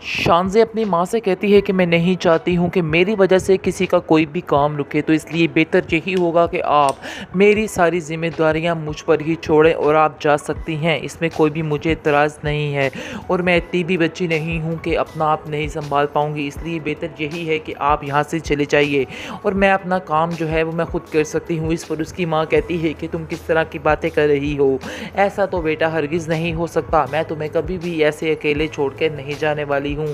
शानज़े अपनी माँ से कहती है कि मैं नहीं चाहती हूँ कि मेरी वजह से किसी का कोई भी काम रुके, तो इसलिए बेहतर यही होगा कि आप मेरी सारी ज़िम्मेदारियाँ मुझ पर ही छोड़ें और आप जा सकती हैं। इसमें कोई भी मुझे एतराज़ नहीं है और मैं इतनी भी बच्ची नहीं हूँ कि अपना आप नहीं सँभाल पाऊँगी, इसलिए बेहतर यही है कि आप यहाँ से चले जाइए और मैं अपना काम जो है वो मैं खुद कर सकती हूँ। इस पर उसकी माँ कहती है कि तुम किस तरह की बातें कर रही हो? ऐसा तो बेटा हरगिज़ नहीं हो सकता। मैं तुम्हें कभी भी ऐसे अकेले छोड़ के नहीं जाने वाली हूँ,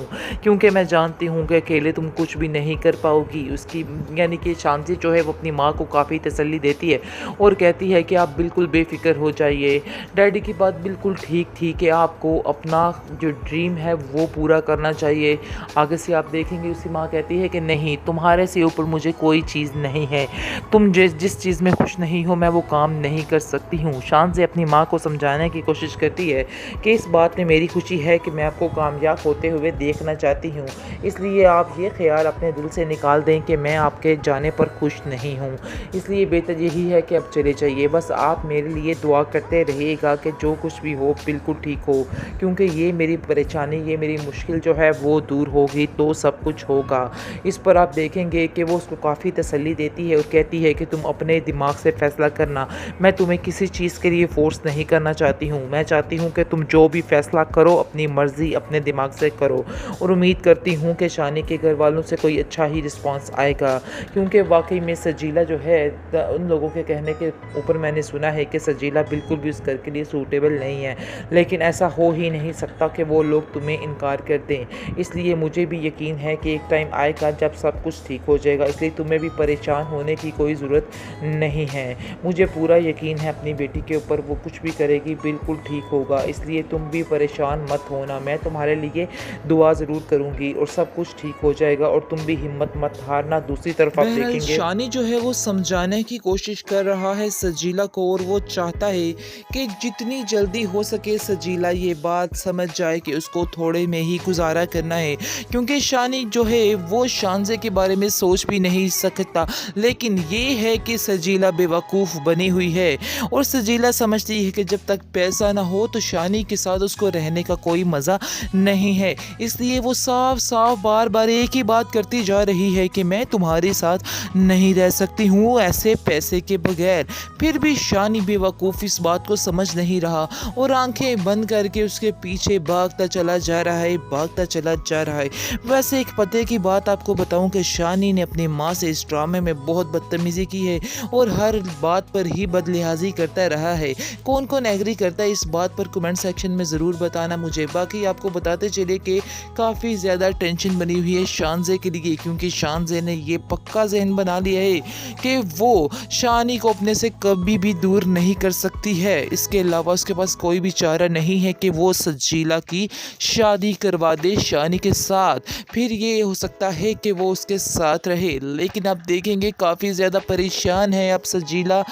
क्योंकि मैं जानती हूँ कि अकेले तुम कुछ भी नहीं कर पाओगी। उसकी यानी कि शांति जो है वो अपनी माँ को काफ़ी तसल्ली देती है और कहती है कि आप बिल्कुल बेफ़िक्र हो जाइए। डैडी की बात बिल्कुल ठीक थी कि आपको अपना जो ड्रीम है वो पूरा करना चाहिए। आगे से आप देखेंगे उसकी माँ कहती है कि नहीं, तुम्हारे से ऊपर मुझे कोई चीज़ नहीं है। तुम जिस चीज़ में खुश नहीं हो मैं वो काम नहीं कर सकती हूँ। शान से अपनी माँ को समझाने की कोशिश करती है कि इस बात में मेरी खुशी है कि मैं आपको कामयाब होते हुए देखना चाहती हूँ, इसलिए आप ये ख्याल अपने दिल से निकाल दें कि मैं आपके जाने पर खुश नहीं हूँ। इसलिए बेहतर यही है कि अब चले जाइए, बस आप मेरे लिए दुआ करते रहिएगा कि जो कुछ भी हो बिल्कुल ठीक हो, क्योंकि ये मेरी परेशानी, ये मेरी मुश्किल जो है वो दूर होगी तो सब कुछ होगा। इस पर आप देखेंगे कि वो उसको काफ़ी तसल्ली देती है और कहती है कि तुम अपने दिमाग से फ़ैसला करना, मैं तुम्हें किसी चीज़ के लिए फ़ोर्स नहीं करना चाहती हूँ। मैं चाहती हूँ कि तुम जो भी फ़ैसला करो अपनी मर्ज़ी अपने दिमाग से करो और उम्मीद करती हूँ कि शानी के घर वालों से कोई अच्छा ही रिस्पॉन्स आएगा, क्योंकि वाक़ई में सजीला जो है उन लोगों के कहने के ऊपर मैंने सुना है कि सजीला बिल्कुल भी उस घर के लिए सूटेबल नहीं है, लेकिन ऐसा हो ही नहीं सकता कि वो लोग तुम्हें इनकार कर दें। इसलिए मुझे भी यकीन है कि एक टाइम आएगा जब सब कुछ ठीक हो जाएगा, इसलिए तुम्हें भी परेशान होने की कोई ज़रूरत नहीं है। मुझे पूरा यकीन है अपनी बेटी के ऊपर, वो कुछ भी करेगी बिल्कुल ठीक होगा, इसलिए तुम भी परेशान मत होना। मैं तुम्हारे लिए दुआ ज़रूर करूँगी और सब कुछ ठीक हो जाएगा और तुम भी हिम्मत मत हारना। दूसरी तरफ आप बहरहाल देखेंगे शानी जो है वो समझाने की कोशिश कर रहा है सजीला को, और वो चाहता है कि जितनी जल्दी हो सके सजीला ये बात समझ जाए कि उसको थोड़े में ही गुजारा करना है, क्योंकि शानी जो है वो शानज़े के बारे में सोच भी नहीं सकता। लेकिन ये है कि सजीला बेवकूफ़ बनी हुई है और सजीला समझती है कि जब तक पैसा ना हो तो शानी के साथ उसको रहने का कोई मज़ा नहीं है। इसलिए वो साफ साफ बार बार एक ही बात करती जा रही है कि मैं तुम्हारे साथ नहीं रह सकती हूँ ऐसे पैसे के बगैर। फिर भी शानी बेवकूफ़ इस बात को समझ नहीं रहा और आंखें बंद करके उसके पीछे भागता चला जा रहा है, भागता चला जा रहा है। वैसे एक पते की बात आपको बताऊं कि शानी ने अपनी माँ से इस ड्रामे में बहुत बदतमीज़ी की है और हर बात पर ही बदलिहाजी करता रहा है। कौन कौन एग्री करता है इस बात पर कमेंट सेक्शन में ज़रूर बताना मुझे। बाकी आपको बताते चले कि काफ़ी ज़्यादा टेंशन बनी हुई है शानज़े के लिए, क्योंकि शानज़े ने ये पक्का ज़हन बना लिया है कि वो शानी को अपने से कभी भी दूर नहीं कर सकती है। इसके अलावा उसके पास कोई भी चारा नहीं है कि वो सजीला की शादी करवा दे शानी के साथ, फिर ये हो सकता है कि वो उसके साथ रहे। लेकिन आप देखेंगे काफ़ी ज़्यादा परेशान है अब सजीला।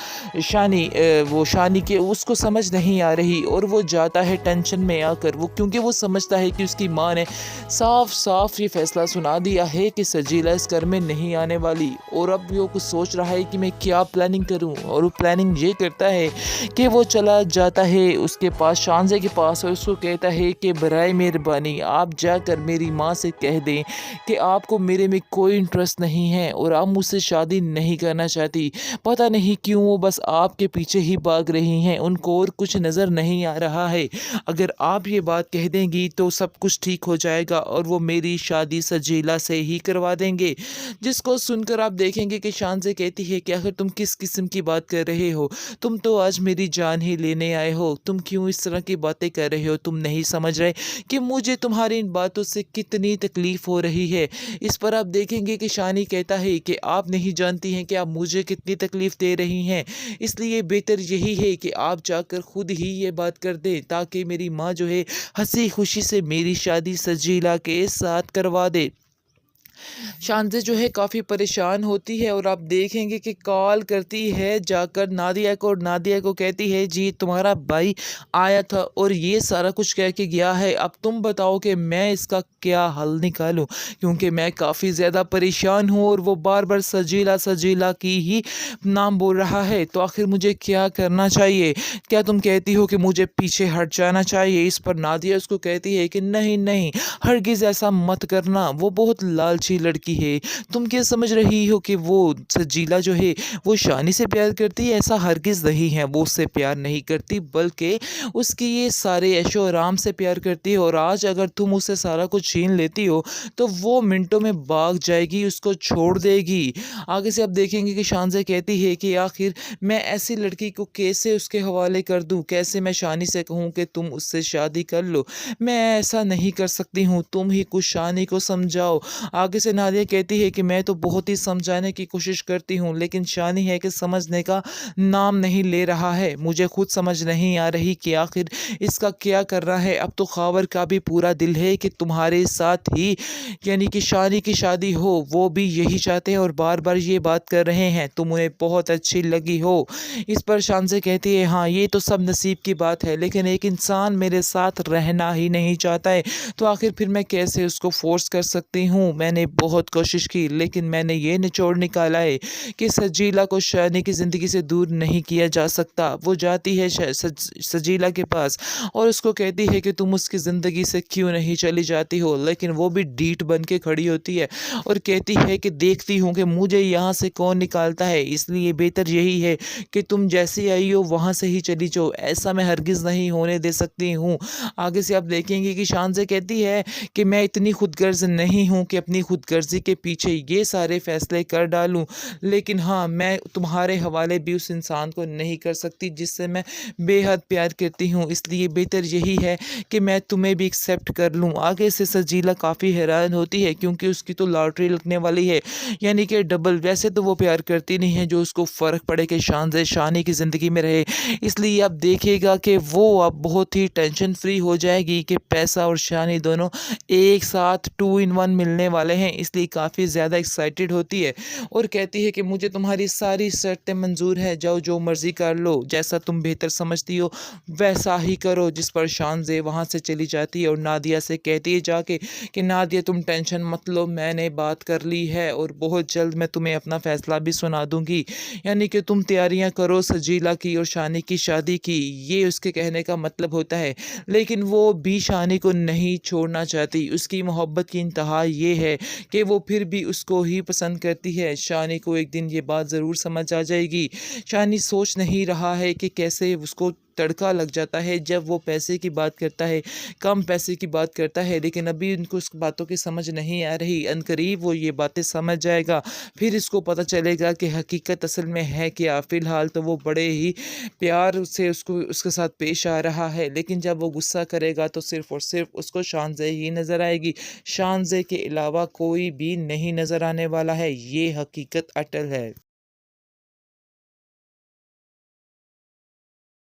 वो शानी के उसको समझ नहीं आ रही और वो जाता है टेंशन में आकर, वो क्योंकि वो समझता है कि उसकी माँ ने साफ साफ ये फैसला सुना दिया है कि सजीला इस घर में नहीं आने वाली। और अब वो कुछ सोच रहा है कि मैं क्या प्लानिंग करूं, और वो प्लानिंग ये करता है कि वो चला जाता है उसके पास, शानज़े के पास, और उसको कहता है कि बराए मेहरबानी आप जाकर मेरी माँ से कह दें कि आपको मेरे में कोई इंटरेस्ट नहीं है और आप मुझसे शादी नहीं करना चाहती। पता नहीं क्यों वो बस आपके पीछे ही भाग रही हैं, उनको और कुछ नज़र नहीं आ रहा है। अगर आप ये बात कह देंगी तो सब कुछ ठीक हो जाएगा और वो मेरी शादी सजीला से ही करवा देंगे। जिसको सुनकर आप देखेंगे कि शानज़े कहती है कि आखिर तुम किस किस्म की बात कर रहे हो, तुम तो आज मेरी जान ही लेने आए हो, तुम क्यों इस तरह की बातें कर रहे हो, तुम नहीं समझ रहे कि मुझे तुम्हारी इन बातों से कितनी तकलीफ़ हो रही है। इस पर आप देखेंगे कि शानी कहता है कि आप नहीं जानती हैं कि आप मुझे कितनी तकलीफ़ दे रही हैं, इसलिए बेहतर यही है कि आप जाकर खुद ही ये बात कर दें ताकि मेरी माँ जो है हंसी खुशी से मेरी शादी सजीला के साथ करवा दे। शांति जो है काफ़ी परेशान होती है और आप देखेंगे कि कॉल करती है जाकर नादिया को और नादिया को कहती है जी तुम्हारा भाई आया था और ये सारा कुछ कह के गया है, अब तुम बताओ कि मैं इसका क्या हल निकालूं, क्योंकि मैं काफ़ी ज़्यादा परेशान हूँ और वो बार बार सजीला सजीला की ही नाम बोल रहा है। तो आखिर मुझे क्या करना चाहिए? क्या तुम कहती हो कि मुझे पीछे हट जाना चाहिए? इस पर नादिया उसको कहती है कि नहीं नहीं, हरगिज़ ऐसा मत करना, वो बहुत लालची लड़की है। तुम क्या समझ रही हो कि वो सजीला जो है वो शानी से प्यार करती है? ऐसा हरगिज़ नहीं है, वो उससे प्यार नहीं करती बल्कि उसकी ये सारे ऐशो आराम से प्यार करती है। और आज अगर तुम उससे सारा कुछ छीन लेती हो तो वो मिनटों में भाग जाएगी, उसको छोड़ देगी। आगे से आप देखेंगे कि शानज़े कहती है कि आखिर मैं ऐसी लड़की को कैसे उसके हवाले कर दूँ? कैसे मैं शानी से कहूँ कि तुम उससे शादी कर लो? मैं ऐसा नहीं कर सकती हूँ, तुम ही कुछ शानी को समझाओ। आगे से नादिया कहती है कि मैं तो बहुत ही समझाने की कोशिश करती हूँ, लेकिन शानी है कि समझने का नाम नहीं ले रहा है। मुझे खुद समझ नहीं आ रही कि आखिर इसका क्या करना है। अब तो ख़ावर का भी पूरा दिल है कि तुम्हारे साथ ही यानी कि शानी की शादी हो, वो भी यही चाहते हैं और बार-बार ये बात कर रहे हैं। तुम उन्हें बहुत अच्छी लगी हो। इस पर शानज़े कहती है हाँ, ये तो सब नसीब की बात है, लेकिन एक इंसान मेरे साथ रहना ही नहीं चाहता है, तो आखिर फिर मैं कैसे उसको फ़ोर्स कर सकती हूँ? मैंने बहुत कोशिश की, लेकिन मैंने ये निचोड़ निकाला है कि सजीला को शानी की ज़िंदगी से दूर नहीं किया जा सकता। वो जाती है सजीला के पास और उसको कहती है कि तुम उसकी ज़िंदगी से क्यों नहीं चली जाती हो, लेकिन वो भी ढीठ बन के खड़ी होती है और कहती है कि देखती हूँ कि मुझे यहाँ से कौन निकालता है, इसलिए बेहतर यही है कि तुम जैसे आई हो वहाँ से ही चली जाओ। ऐसा मैं हरगिज़ नहीं होने दे सकती हूँ। आगे से आप देखेंगे कि शानज़े कहती है कि मैं इतनी खुदगर्ज़ नहीं हूँ कि अपनी खुदगर्ज़ी के पीछे ये सारे फ़ैसले कर डालूँ। लेकिन हाँ, मैं तुम्हारे हवाले भी उस इंसान को नहीं कर सकती जिससे मैं बेहद प्यार करती हूँ, इसलिए बेहतर यही है कि मैं तुम्हें भी एक्सेप्ट कर लूँ। आगे से सजीला काफ़ी हैरान होती है क्योंकि उसकी तो लॉटरी लगने वाली है, यानी कि डबल। वैसे तो वो प्यार करती नहीं है, जो उसको फ़र्क पड़े कि शानज़े शानी की ज़िंदगी में रहे, इसलिए अब देखिएगा कि वो अब बहुत ही टेंशन फ्री हो जाएगी कि पैसा और शानी दोनों एक साथ 2 इन 1 मिलने वाले हैं, इसलिए काफ़ी ज़्यादा एक्साइटेड होती है और कहती है कि मुझे तुम्हारी सारी शर्तें मंज़ूर है, जाओ जो मर्ज़ी कर लो, जैसा तुम बेहतर समझती हो वैसा ही करो। जिस पर शानज़े वहाँ से चली जाती है और नादिया से कहती है जाके कि नादिया तुम टेंशन मत लो, मैंने बात कर ली है और बहुत जल्द मैं तुम्हें अपना फ़ैसला भी सुना दूँगी, यानी कि तुम तैयारियाँ करो सजीला की और शानी की शादी की। ये उसके कहने का मतलब होता है, लेकिन वो भी शानी को नहीं छोड़ना चाहती। उसकी मोहब्बत की इंतहा ये है कि वो फिर भी उसको ही पसंद करती है। शानी को एक दिन ये बात ज़रूर समझ आ जाएगी। शानी सोच नहीं रहा है कि कैसे उसको तड़का लग जाता है जब वो पैसे की बात करता है, कम पैसे की बात करता है, लेकिन अभी उनको उस बातों की समझ नहीं आ रही। अनकरीब वो ये बातें समझ जाएगा, फिर इसको पता चलेगा कि हकीकत असल में है क्या। फ़िलहाल तो वो बड़े ही प्यार से उसको उसके साथ पेश आ रहा है, लेकिन जब वो गुस्सा करेगा तो सिर्फ़ और सिर्फ़ उसको शानज़े ही नज़र आएगी। शानज़े के अलावा कोई भी नहीं नज़र आने वाला है, ये हकीकत अटल है।